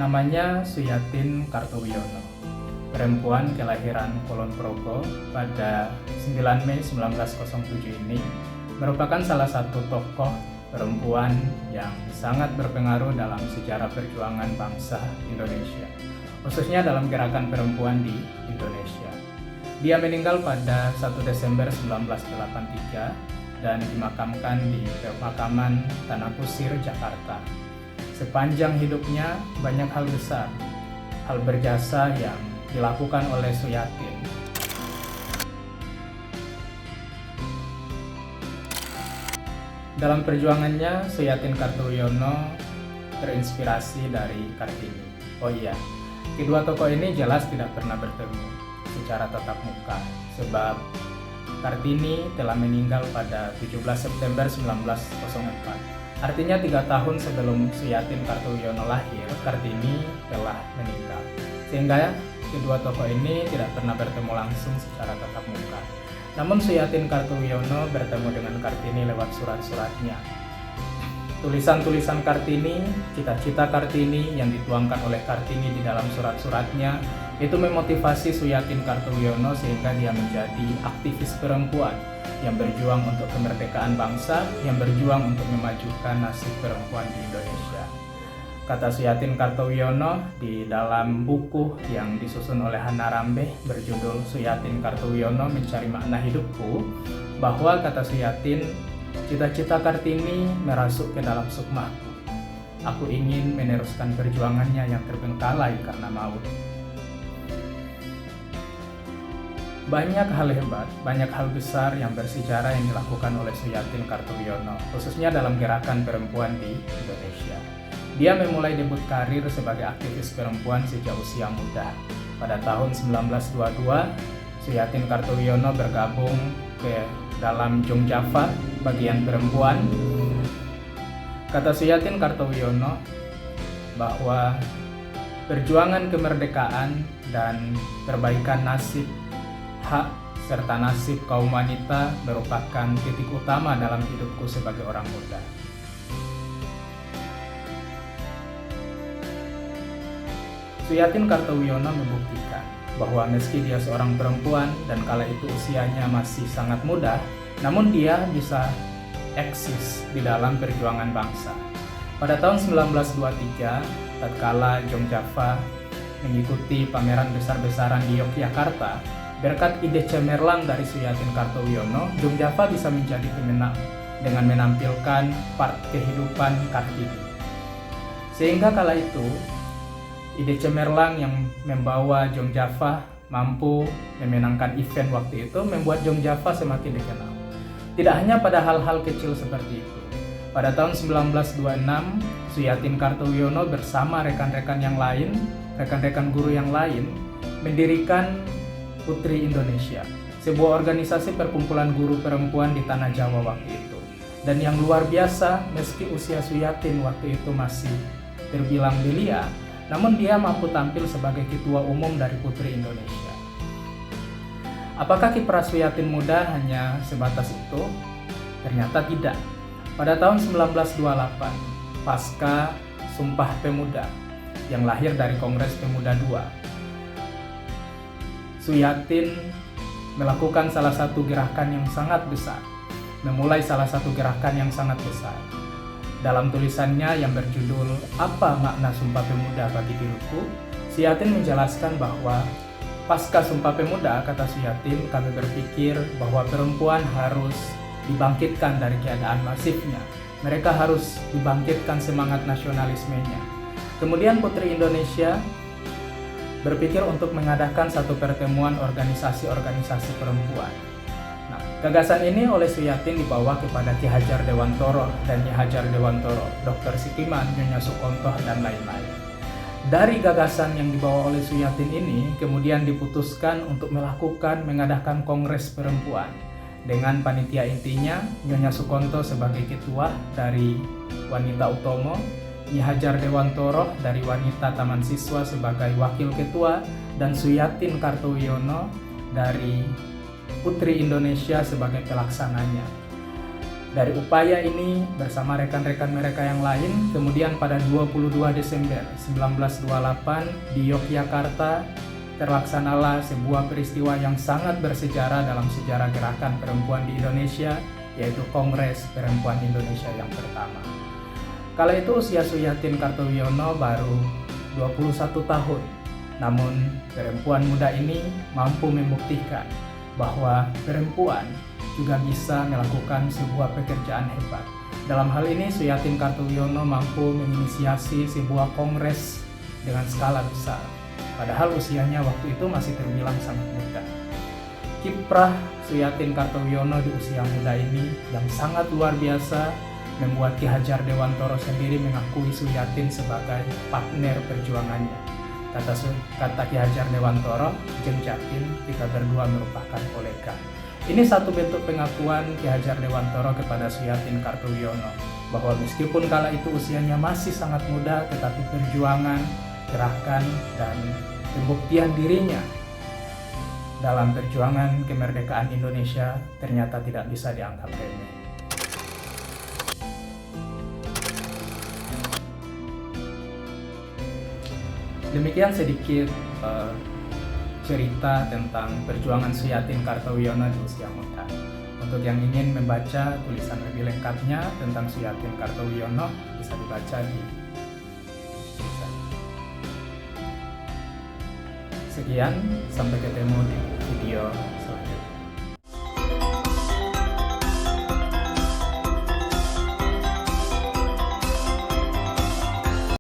Namanya Suyatin Kartowiyono, perempuan kelahiran Kulon Progo pada 9 Mei 1907 ini merupakan salah satu tokoh perempuan yang sangat berpengaruh dalam sejarah perjuangan bangsa Indonesia, khususnya dalam gerakan perempuan di Indonesia. Dia meninggal pada 1 Desember 1983 dan dimakamkan di pemakaman Tanah Kusir, Jakarta. Sepanjang hidupnya banyak hal besar, hal berjasa yang dilakukan oleh Suyatin. Dalam perjuangannya, Suyatin Kartowiyono terinspirasi dari Kartini. Oh iya, kedua tokoh ini jelas tidak pernah bertemu secara tatap muka, sebab Kartini telah meninggal pada 17 September 1904. Artinya 3 tahun sebelum Suyatin Kartowiyono lahir, Kartini telah meninggal. Sehingga kedua tokoh ini tidak pernah bertemu langsung secara tatap muka. Namun Suyatin Kartowiyono bertemu dengan Kartini lewat surat-suratnya. Tulisan-tulisan Kartini, cita-cita Kartini yang dituangkan oleh Kartini di dalam surat-suratnya itu memotivasi Suyatin Kartowiyono sehingga dia menjadi aktivis perempuan yang berjuang untuk kemerdekaan bangsa, yang berjuang untuk memajukan nasib perempuan di Indonesia. Kata Suyatin Kartowiyono di dalam buku yang disusun oleh Hana Rambe berjudul Suyatin Kartowiyono Mencari Makna Hidupku, bahwa kata Suyatin, cita-cita Kartini merasuk ke dalam sukmaku. Aku ingin meneruskan perjuangannya yang terbengkalai karena maut. Banyak hal hebat, banyak hal besar yang bersejarah yang dilakukan oleh Suyatin Kartowiyono, khususnya dalam gerakan perempuan di Indonesia. Dia memulai debut karir sebagai aktivis perempuan sejak usia muda. Pada tahun 1922, Suyatin Kartowiyono bergabung ke dalam Jong Java, bagian perempuan. Kata Suyatin Kartowiyono bahwa perjuangan kemerdekaan dan perbaikan nasib, hak, serta nasib kaum wanita merupakan titik utama dalam hidupku sebagai orang muda. Suyatin Kartowiyono membuktikan bahwa meski dia seorang perempuan dan kala itu usianya masih sangat muda, namun dia bisa eksis di dalam perjuangan bangsa. Pada tahun 1923, tatkala Jong Java mengikuti pameran besar-besaran di Yogyakarta, berkat ide cemerlang dari Suyatin Kartowiyono, Jong Java bisa menjadi pemenang dengan menampilkan part kehidupan Kartini. Sehingga kala itu, ide cemerlang yang membawa Jong Java mampu memenangkan event waktu itu membuat Jong Java semakin dikenal. Tidak hanya pada hal-hal kecil seperti itu. Pada tahun 1926, Suyatin Kartowiyono bersama rekan-rekan yang lain, rekan-rekan guru yang lain, mendirikan Putri Indonesia, sebuah organisasi perkumpulan guru perempuan di Tanah Jawa waktu itu. Dan yang luar biasa, meski usia Suyatin waktu itu masih terbilang belia, namun dia mampu tampil sebagai ketua umum dari Putri Indonesia. Apakah kiprah Suyatin muda hanya sebatas itu? Ternyata tidak. Pada tahun 1928, pasca Sumpah Pemuda yang lahir dari Kongres Pemuda II, Suyatin melakukan salah satu gerakan yang sangat besar, memulai salah satu gerakan yang sangat besar. Dalam tulisannya yang berjudul Apa Makna Sumpah Pemuda Bagi Diriku, Suyatin menjelaskan bahwa pasca Sumpah Pemuda, kata Suyatin, kami berpikir bahwa perempuan harus dibangkitkan dari keadaan masifnya. Mereka harus dibangkitkan semangat nasionalismenya. Kemudian Putri Indonesia berpikir untuk mengadakan satu pertemuan organisasi-organisasi perempuan. Nah, gagasan ini oleh Suyatin dibawa kepada Ki Hajar Dewantoro dan Nyi Hajar Dewantoro, Dr. Sikiman, Nyonya Sukontoh, dan lain-lain. Dari gagasan yang dibawa oleh Suyatin ini, kemudian diputuskan untuk mengadakan kongres perempuan dengan panitia intinya Nyonya Sukontoh sebagai ketua dari Wanita Utomo, Nyi Hajar Dewantoro dari Wanita Taman Siswa sebagai wakil ketua, dan Suyatin Kartowiyono dari Putri Indonesia sebagai pelaksananya. Dari upaya ini bersama rekan-rekan mereka yang lain, kemudian pada 22 Desember 1928 di Yogyakarta terlaksanalah sebuah peristiwa yang sangat bersejarah dalam sejarah gerakan perempuan di Indonesia, yaitu Kongres Perempuan Indonesia yang pertama. Kala itu usia Suyatin Kartowiyono baru 21 tahun, namun perempuan muda ini mampu membuktikan bahwa perempuan juga bisa melakukan sebuah pekerjaan hebat. Dalam hal ini Suyatin Kartowiyono mampu menginisiasi sebuah kongres dengan skala besar, padahal usianya waktu itu masih terbilang sangat muda. Kiprah Suyatin Kartowiyono di usia muda ini yang sangat luar biasa membuat Ki Hajar Dewantoro sendiri mengakui Suyatin sebagai partner perjuangannya. Kata Ki Hajar Dewantoro, "Jeng Jatin, kita berdua merupakan kolega." Ini satu bentuk pengakuan Ki Hajar Dewantoro kepada Suyatin Kartowiyono bahwa meskipun kala itu usianya masih sangat muda, tetapi perjuangan, gerakan, dan pembuktian dirinya dalam perjuangan kemerdekaan Indonesia ternyata tidak bisa dianggap remeh. Demikian sedikit cerita tentang perjuangan Suyatin Kartowiyono di usia muda. Untuk yang ingin membaca tulisan lebih lengkapnya tentang Suyatin Kartowiyono bisa dibaca di tulisan. Sekian, sampai ketemu di video